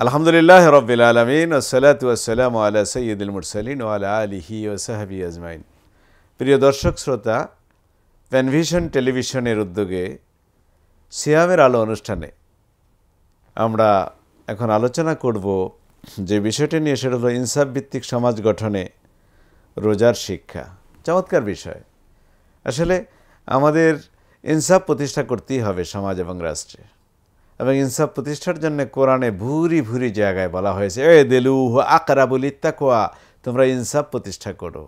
আলহামদুলিল্লাহ রাব্বিল আলামিন ওয়াসসালাতু ওয়াসসালামু আলা সাইয়্যিদিল মুরসালিন ওয়া আলা আলিহি ওয়া সাহবিহি আজমাইন। প্রিয় দর্শক শ্রোতা, প্যানভিশন টেলিভিশনের উদ্যোগে সিয়ামের আলো অনুষ্ঠানে আমরা এখন আলোচনা করব যে বিষয়টি নিয়ে, সেটা হলো ইনসাফ ভিত্তিক সমাজ গঠনে রোজার শিক্ষা। চমৎকার বিষয়। আসলে আমাদের ইনসাফ প্রতিষ্ঠা করতেই হবে সমাজ এবং রাষ্ট্রে, এবং ইনসাফ প্রতিষ্ঠার জন্য কোরআনে ভুরি ভুরি জায়গায় বলা হয়েছে, এ দেলুহু আকরাবুল ইত্তাকওয়া, তোমরা ইনসাফ প্রতিষ্ঠা করো,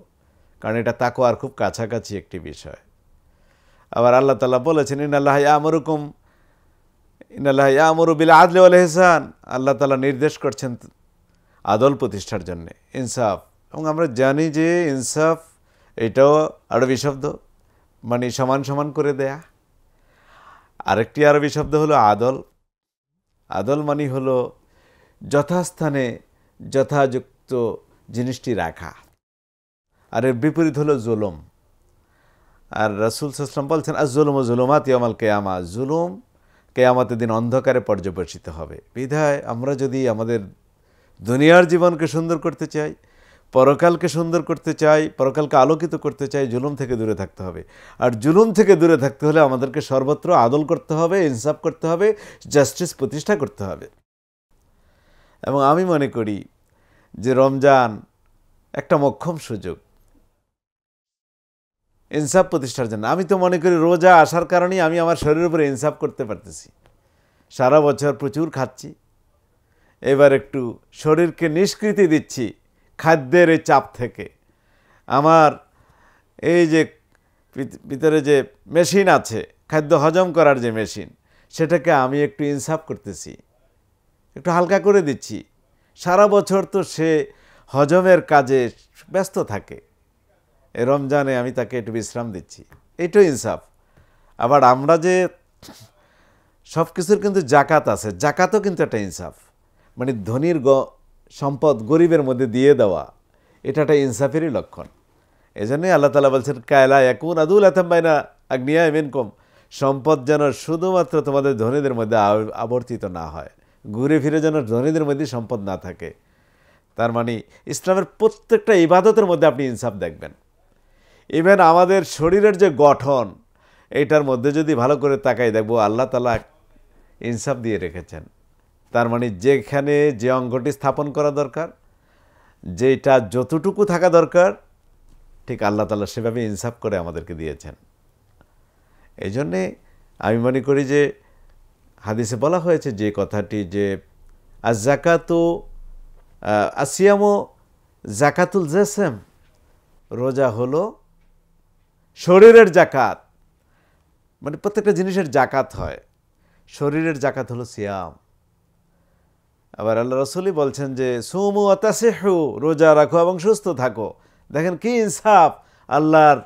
কারণ এটা তাকওয়ার খুব কাছাকাছি একটি বিষয়। আবার আল্লাহ তাআলা বলেছেন, ইন্নাল্লাহা ইয়ামুরু বিল আদলি ওয়াল ইহসান, আল্লাহ তাআলা নির্দেশ করছেন আদল প্রতিষ্ঠার জন্য, ইনসাফ। এবং আমরা জানি যে ইনসাফ এটাও আরবি শব্দ, মানে সমান সমান করে দেয়া। আরেকটি আরবি শব্দ হলো আদল। আদল মানে হলো যথাস্থানে যথাযুক্ত জিনিসটি রাখা, আর এর বিপরীত হলো জুলুম। আর রাসূল সাল্লাল্লাহু আলাইহি ওয়াসাল্লাম বলছেন, আয-যুলুমু যুলুমাত ইয়াউমাল কিয়ামা, জুলুম কিয়ামতের দিন অন্ধকারে পর্যবেসিত হবে। বিধায় আমরা যদি আমাদের দুনিয়ার জীবনকে সুন্দর করতে চাই, পরকালকে সুন্দর করতে চাই, পরকালকে আলোকিত করতে চাই, জুলুম থেকে দূরে থাকতে হবে। আর জুলুম থেকে দূরে থাকতে হলে আমাদেরকে সর্বত্র আদল করতে হবে, ইনসাফ করতে হবে, জাস্টিস প্রতিষ্ঠা করতে হবে। এবং আমি মনে করি যে রমজান একটা মোক্ষম সুযোগ ইনসাফ প্রতিষ্ঠার জন্য। আমি তো মনে করি রোজা আসার কারণেই আমি আমার শরীরের উপরে ইনসাফ করতে পারতেছি। সারা বছর প্রচুর খাচ্ছি, এবার একটু শরীরকে নিষ্কৃতি দিচ্ছি খাদ্যের এই চাপ থেকে। আমার এই যে ভিতরে যে মেশিন আছে, খাদ্য হজম করার যে মেশিন, সেটাকে আমি একটু ইনসাফ করতেছি, একটু হালকা করে দিচ্ছি। সারা বছর তো সে হজমের কাজে ব্যস্ত থাকে, এই রমজানে আমি তাকে একটু বিশ্রাম দিচ্ছি, এটাও ইনসাফ। আবার আমরা যে সব কিছুর কিন্তু জাকাত আছে, জাকাতও কিন্তু একটা ইনসাফ, মানে ধনীর সম্পদ গরিবের মধ্যে দিয়ে দেওয়া, এটা একটা ইনসাফেরই লক্ষণ। এই জন্যই আল্লাহ তাআলা বলছেন, কায়লা ইয়াকুন আদুলাতাম বাইনা আগনিয়া মিনকুম, সম্পদ যেন শুধুমাত্র তোমাদের ধনীদের মধ্যে আবর্তিত না হয়, ঘুরে ফিরে যেন ধনীদের মধ্যে সম্পদ না থাকে। তার মানে ইসলামের প্রত্যেকটা ইবাদতের মধ্যে আপনি ইনসাফ দেখবেন। ইভেন আমাদের শরীরের যে গঠন, এইটার মধ্যে যদি ভালো করে তাকাই দেখবো আল্লাহ তাআলা ইনসাফ দিয়ে রেখেছেন। তার মানে যেখানে যে অঙ্গটি স্থাপন করা দরকার, যেটা যতটুকু থাকা দরকার, ঠিক আল্লাহ তাআলা সেভাবে ইনসাফ করে আমাদেরকে দিয়েছেন। এই জন্যে আমি মনে করি যে হাদিসে বলা হয়েছে যে কথাটি, যে আয-যাকাতু আসিয়ামু যাকাতুল জিসম, রোজা হলো শরীরের জাকাত, মানে প্রত্যেকটা জিনিসের জাকাত হয়, শরীরের জাকাত হলো সিয়াম। আবার আল্লাহ রাসূলই বলছেন যে সুমু ওয়া তাসিহু, রোজা রাখো এবং সুস্থ থাকো। দেখেন কি ইনসাফ আল্লাহর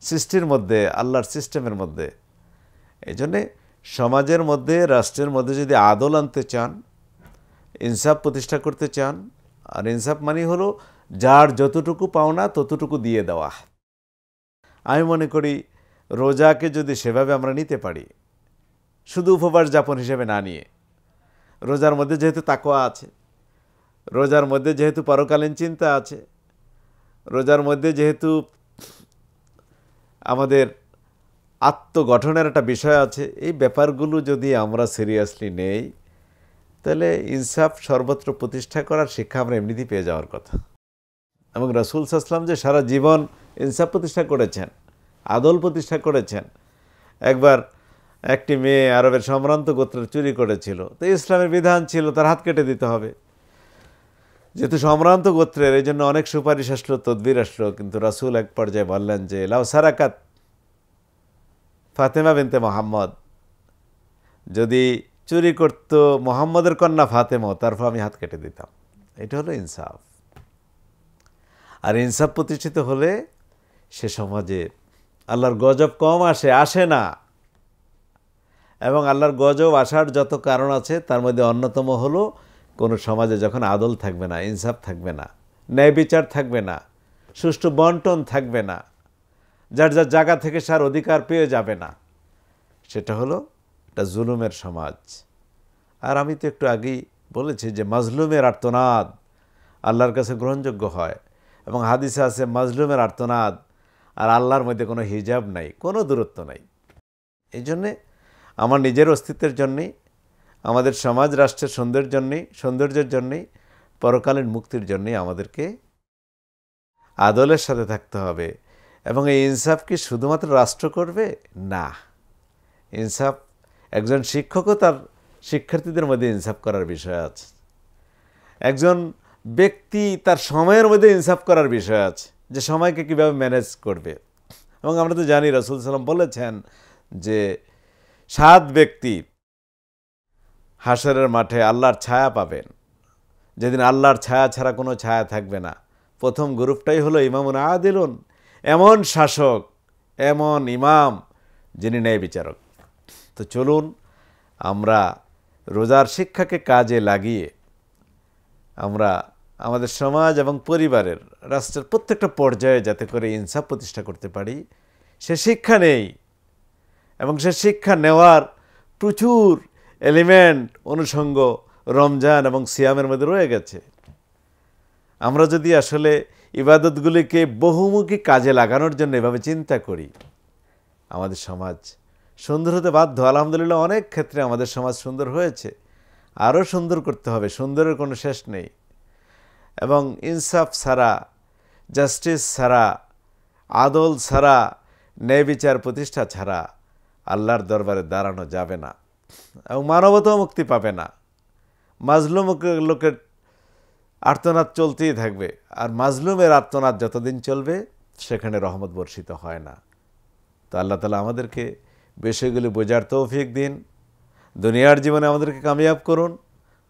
সৃষ্টির মধ্যে, আল্লাহর সিস্টেমের মধ্যে। এই জন্যে সমাজের মধ্যে, রাষ্ট্রের মধ্যে যদি আদল আনতে চান, ইনসাফ প্রতিষ্ঠা করতে চান, আর ইনসাফ মানে হলো যার যতটুকু পাওনা ততটুকু দিয়ে দেওয়া। আমি মনে করি রোজাকে যদি সেভাবে আমরা নিতে পারি, শুধু উপবাস যাপন হিসেবে না নিয়ে, রোজার মধ্যে যেহেতু তাকওয়া আছে, রোজার মধ্যে যেহেতু পরকালীন চিন্তা আছে, রোজার মধ্যে যেহেতু আমাদের আত্মগঠনের একটা বিষয় আছে, এই ব্যাপারগুলো যদি আমরা সিরিয়াসলি নেই, তাহলে ইনসাফ সর্বত্র প্রতিষ্ঠা করার শিক্ষা আমরা এমনিতেই পেয়ে যাওয়ার কথা। এবং রাসূল সাল্লাল্লাহু আলাইহি ওয়াসাল্লাম যে সারা জীবন ইনসাফ প্রতিষ্ঠা করেছেন, আদল প্রতিষ্ঠা করেছেন। একবার একটি মেয়ে আরবের সম্ভ্রান্ত গোত্রের চুরি করেছিল, তো ইসলামের বিধান ছিল তার হাত কেটে দিতে হবে। যেহেতু সম্ভ্রান্ত গোত্রের, এই জন্য অনেক সুপারিশ আসলো, তদবির আসলো, কিন্তু রাসূল এক পর্যায়ে বললেন যে লাউ সারাকাত ফাতেমা বিনতে মুহাম্মদ, যদি চুরি করত মুহাম্মদের কন্যা ফাতেমা, তারপর আমি হাত কেটে দিতাম। এটা হলো ইনসাফ। আর ইনসাফ প্রতিষ্ঠিত হলে সে সমাজে আল্লাহর গজব কম আসে না। এবং আল্লাহর গজব আসার যত কারণ আছে, তার মধ্যে অন্যতম হলো কোনো সমাজে যখন আদল থাকবে না, ইনসাফ থাকবে না, ন্যায় বিচার থাকবে না, সুষ্ঠু বন্টন থাকবে না, যার যার জায়গা থেকে সার অধিকার পেয়ে যাবে না, সেটা হলো একটা জুলুমের সমাজ। আর আমি তো একটু আগেই বলেছে যে মাজলুমের আর্তনাদ আল্লাহর কাছে গ্রহণযোগ্য হয়, এবং হাদিসে আছে মাজলুমের আর্তনাদ আর আল্লাহর মধ্যে কোনো হিজাব নাই, কোনো দূরত্ব নাই। এই জন্যে আমার নিজের অস্তিত্বের জন্যেই, আমাদের সমাজ রাষ্ট্রের সৌন্দর্যের জন্যেই, পরকালীন মুক্তির জন্যেই আমাদেরকে আদলের সাথে থাকতে হবে। এবং এই ইনসাফ কি শুধুমাত্র রাষ্ট্র করবে? না, ইনসাফ একজন শিক্ষকও তার শিক্ষার্থীদের মধ্যে ইনসাফ করার বিষয় আছে, একজন ব্যক্তি তার সময়ের মধ্যে ইনসাফ করার বিষয় আছে, যে সময়কে কীভাবে ম্যানেজ করবে। এবং আমরা তো জানি রাসূল সাল্লাল্লাহু আলাইহি ওয়াসাল্লাম বলেছেন যে 7 ব্যক্তি হাশরের মাঠে আল্লাহর ছায়া পাবেন, যেদিন আল্লাহর ছায়া ছাড়া কোনো ছায়া থাকবে না। প্রথম গ্রুপটাই হলো ইমামুন আদিলুন, এমন শাসক, এমন ইমাম যিনি ন্যায় বিচারক। তো চলুন আমরা রোজার শিক্ষাকে কাজে লাগিয়ে আমরা আমাদের সমাজ এবং পরিবারের, রাষ্ট্রের প্রত্যেকটা পর্যায়ে যাতে করে ইনসাফ প্রতিষ্ঠা করতে পারি, সে শিক্ষা নেই। এবং সে শিক্ষা নেওয়ার প্রচুর এলিমেন্ট, অনুষঙ্গ রমজান এবং সিয়ামের মধ্যে রয়ে গেছে। আমরা যদি আসলে ইবাদতগুলিকে বহুমুখী কাজে লাগানোর জন্য এভাবে চিন্তা করি, আমাদের সমাজ সুন্দর হতে বাধ্য। আলহামদুলিল্লাহ, অনেক ক্ষেত্রে আমাদের সমাজ সুন্দর হয়েছে, আরও সুন্দর করতে হবে, সুন্দরের কোনো শেষ নেই। এবং ইনসাফ ছাড়া, জাস্টিস ছাড়া, আদল ছাড়া, ন্যায় বিচার প্রতিষ্ঠা ছাড়া আল্লাহর দরবারে দাঁড়ানো যাবে না, এবং মানবতাও মুক্তি পাবে না। মাজলুম লোকের আর্তনাদ চলতেই থাকবে, আর মাজলুমের আর্তনাদ যতদিন চলবে সেখানে রহমত বর্ষিত হয় না। তো আল্লাহ তাআলা আমাদেরকে বিষয়গুলি বোঝার তৌফিক দিন, দুনিয়ার জীবনে আমাদেরকে কামিয়াব করুন,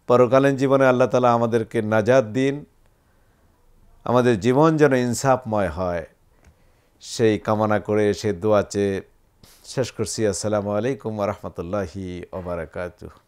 পরকালীন জীবনে আল্লাহ তাআলা আমাদেরকে নাজাত দিন, আমাদের জীবন যেন ইনসাফময় হয়, সেই কামনা করে, সেই দোয়া চেয়ে শেষ করছি। আসসালামু আলাইকুম ওয়া রাহমাতুল্লাহি ওয়া বারাকাতুহু।